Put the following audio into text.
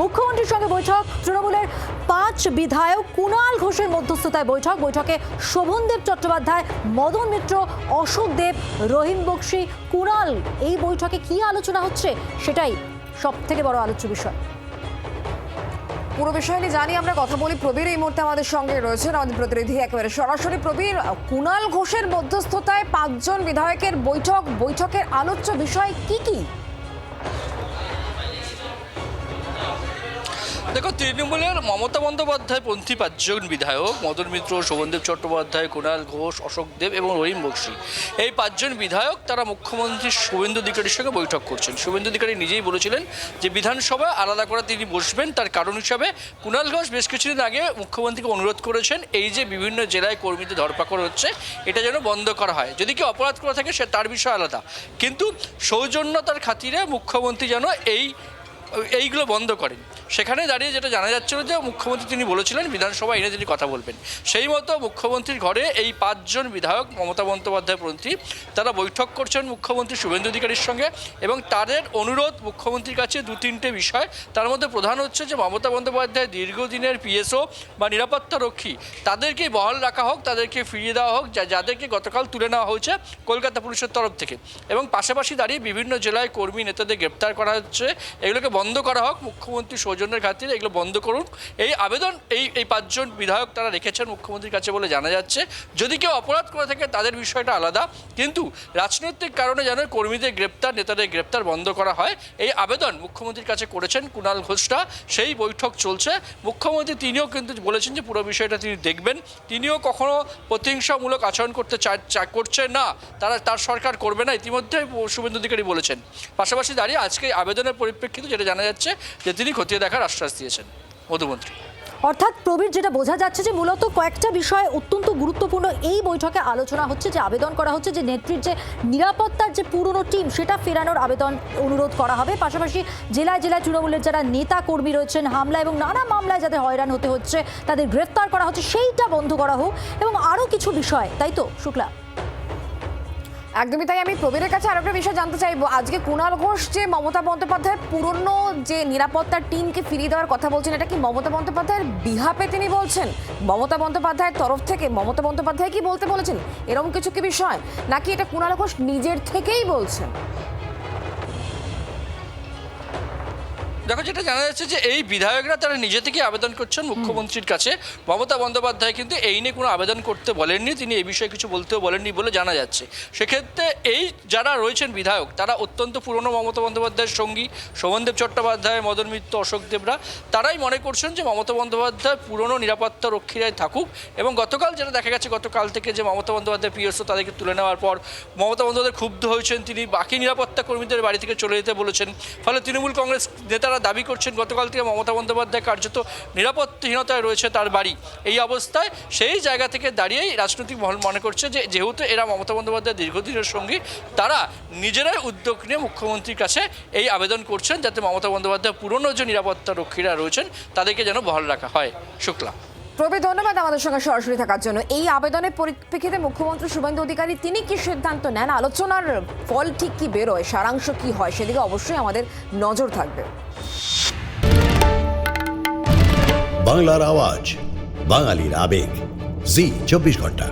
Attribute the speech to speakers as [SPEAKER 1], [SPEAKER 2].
[SPEAKER 1] মুখ্যমন্ত্রীর সঙ্গে বৈঠক, তৃণমূলের 5 বিধায়ক কুণাল ঘোষের মধ্যস্থতায় বৈঠকে শোভনদেব চট্টোপাধ্যায়, মদন মিত্র, অশোক দেব, রহিম বক্সি, কুণাল। এই বৈঠকে কি আলোচনা হচ্ছে সেটাই সব থেকে বড় আলোচ্য বিষয়।
[SPEAKER 2] পুরো বিষয় নিয়ে জানি আমরা কথা বলি। প্রবীর এই মুহূর্তে আমাদের সঙ্গে রয়েছেন, আমাদের প্রতিনিধি একেবারে সরাসরি। প্রবীর, কুণাল ঘোষের মধ্যস্থতায় 5 জন বিধায়কের বৈঠকের আলোচ্য বিষয় কি কি?
[SPEAKER 3] দেখো, তৃণমূলের মমতা বন্দ্যোপাধ্যায় পন্থী 5 জন বিধায়ক মদন মিত্র, শোভনদেব চট্টোপাধ্যায়, কুণাল ঘোষ, অশোক দেব এবং রহিম বক্সি, এই 5 জন বিধায়ক তারা মুখ্যমন্ত্রী শুভেন্দু অধিকারীর সঙ্গে বৈঠক করছেন। শুভেন্দু অধিকারী নিজেই বলেছিলেন যে বিধানসভা আলাদা করে তিনি বসবেন। তার কারণ হিসাবে কুণাল ঘোষ বেশ কিছুদিন আগে মুখ্যমন্ত্রীকে অনুরোধ করেছেন এই যে বিভিন্ন জেলায় কর্মীদের ধরপাকড় হচ্ছে এটা যেন বন্ধ করা হয়। যদি কেউ অপরাধ করে থাকে সে তার বিষয় আলাদা, কিন্তু সৌজন্যতার খাতিরে মুখ্যমন্ত্রী যেন এইগুলো বন্ধ করেন। সেখানে দাঁড়িয়ে যেটা জানা যাচ্ছিল যে মুখ্যমন্ত্রী তিনি বলেছিলেন বিধানসভা এনে তিনি কথা বলবেন। সেই মতো মুখ্যমন্ত্রীর ঘরে এই 5 জন বিধায়ক মমতা বন্দ্যোপাধ্যায় পন্থী তারা বৈঠক করছেন মুখ্যমন্ত্রী শুভেন্দু অধিকারীর সঙ্গে, এবং তাদের অনুরোধ মুখ্যমন্ত্রীর কাছে 2-3টে বিষয়। তার মধ্যে প্রধান হচ্ছে যে মমতা বন্দ্যোপাধ্যায় দীর্ঘদিনের পিএসও বা নিরাপত্তা রক্ষী তাদেরকে বহাল রাখা হোক, তাদেরকে ফিরিয়ে দেওয়া হোক, যাদেরকে গতকাল তুলে নেওয়া হয়েছে কলকাতা পুলিশের তরফ থেকে। এবং পাশাপাশি দাঁড়িয়ে বিভিন্ন জেলায় কর্মী নেতাদের গ্রেপ্তার করা হচ্ছে, এগুলোকে বন্ধ করা হোক। মুখ্যমন্ত্রী সৌজন্যের খাতিরে এগুলো বন্ধ করুন, এই আবেদন এই 5 জন বিধায়ক তারা রেখেছেন মুখ্যমন্ত্রীর কাছে বলে জানা যাচ্ছে। যদি কেউ অপরাধ করে থাকে তাদের বিষয়টা আলাদা, কিন্তু রাজনৈতিক কারণে যেন কর্মীদের গ্রেপ্তার, নেতাদের গ্রেপ্তার বন্ধ করা হয়, এই আবেদন মুখ্যমন্ত্রীর কাছে করেছেন কুণাল ঘোষরা। সেই বৈঠক চলছে। মুখ্যমন্ত্রী তিনিও কিন্তু বলেছেন যে পুরো বিষয়টা তিনি দেখবেন। তিনিও কখনো প্রতিহিংসামূলক আচরণ করছে না, তার সরকার করবে না, ইতিমধ্যে শুভেন্দু অধিকারী বলেছেন। পাশাপাশি দাঁড়িয়ে আজকে আবেদনের পরিপ্রেক্ষিতে যেটা জানা যাচ্ছে যে তিনি খতিয়ে দেখার আশ্বাস দিয়েছেন মধুমন্ত্রী।
[SPEAKER 1] অর্থাৎ প্রবীর, যেটা বোঝা যাচ্ছে যে মূলত কয়েকটা বিষয় অত্যন্ত গুরুত্বপূর্ণ এই বৈঠকে আলোচনা হচ্ছে, যে আবেদন করা হচ্ছে যে নেত্রীর যে নিরাপত্তার যে পুরনো টিম সেটা ফেরানোর আবেদন অনুরোধ করা হবে। পাশাপাশি জেলায় জেলায় তৃণমূলের যারা নেতা কর্মী রয়েছেন হামলা এবং নানা মামলায় যাদের হয়রান হতে হচ্ছে তাদের গ্রেফতার করা হচ্ছে সেইটা বন্ধ করা হোক, এবং আরও কিছু বিষয়, তাই তো শুক্লা?
[SPEAKER 2] একদমই তাই। আমি প্রবীরের কাছে আরেকটা বিষয় জানতে চাইবো। আজকে কুণাল ঘোষ যে মমতা বন্দ্যোপাধ্যায়ের পুরনো যে নিরাপত্তার টিমকে ফিরিয়ে দেওয়ার কথা বলছেন, এটা কি মমতা বন্দ্যোপাধ্যায়ের বিহাপে তিনি বলছেন? মমতা বন্দ্যোপাধ্যায়ের তরফ থেকে মমতা বন্দ্যোপাধ্যায় কি বলতে বলেছেন, এরকম কিছু কি বিষয়, নাকি এটা কুণাল ঘোষ নিজের থেকেই বলছেন?
[SPEAKER 3] দেখো, যেটা জানা যাচ্ছে যে এই বিধায়করা তারা নিজে থেকে আবেদন করছেন মুখ্যমন্ত্রীর কাছে। মমতা বন্দ্যোপাধ্যায় কিন্তু এই নিয়ে কোনো আবেদন করতে বলেননি, তিনি এই বিষয়ে কিছু বলতেও বলেননি বলে জানা যাচ্ছে। সেক্ষেত্রে এই যারা রয়েছেন বিধায়ক তারা অত্যন্ত পুরনো মমতা বন্দ্যোপাধ্যায়ের সঙ্গী, শোভনদেব চট্টোপাধ্যায়, মদন মিত্র, অশোক দেবরা, তারাই মনে করছেন যে মমতা বন্দ্যোপাধ্যায় পুরনো নিরাপত্তা রক্ষীরাই থাকুক। এবং গতকাল যেটা দেখা গেছে, গতকাল থেকে যে মমতা বন্দ্যোপাধ্যায় পিএসও তাদেরকে তুলে নেওয়ার পর মমতা বন্দ্যোপাধ্যায় ক্ষুব্ধ হয়েছেন, তিনি বাকি নিরাপত্তা কর্মীদের বাড়ি থেকে চলে যেতে বলেছেন। ফলে তৃণমূল কংগ্রেস নেতারা দাবি করছেন গতকাল থেকে মমতা বন্দ্যোপাধ্যায় কার্যত নিরাপত্তাহীনতায় রয়েছে তার বাড়ি। এই অবস্থায় সেই জায়গা থেকে দাঁড়িয়েই রাজনৈতিক মহল মনে করছে যে যেহেতু এরা মমতা বন্দ্যোপাধ্যায় দীর্ঘদিনের সঙ্গী, তারা নিজেরাই উদ্যোগ নিয়ে মুখ্যমন্ত্রীর কাছে এই আবেদন করছেন যাতে মমতা বন্দ্যোপাধ্যায় পুরনো যে নিরাপত্তা রক্ষীরা রয়েছেন তাদেরকে যেন বহাল রাখা হয়। শুক্লা।
[SPEAKER 2] প্রবীর, ধন্যবাদ আমাদের সঙ্গে সরাসরি থাকার জন্য। এই আবেদনের পরিপ্রেক্ষিতে মুখ্যমন্ত্রী শুভেন্দু অধিকারী তিনি কি সিদ্ধান্ত নেন, আলোচনার ফল ঠিক কি বেরোয়, সারাংশ কি হয়, সেদিকে অবশ্যই আমাদের নজর থাকবে।
[SPEAKER 4] বাংলার আওয়াজ, বাঙালির আবেগ, জি 24 ঘন্টা।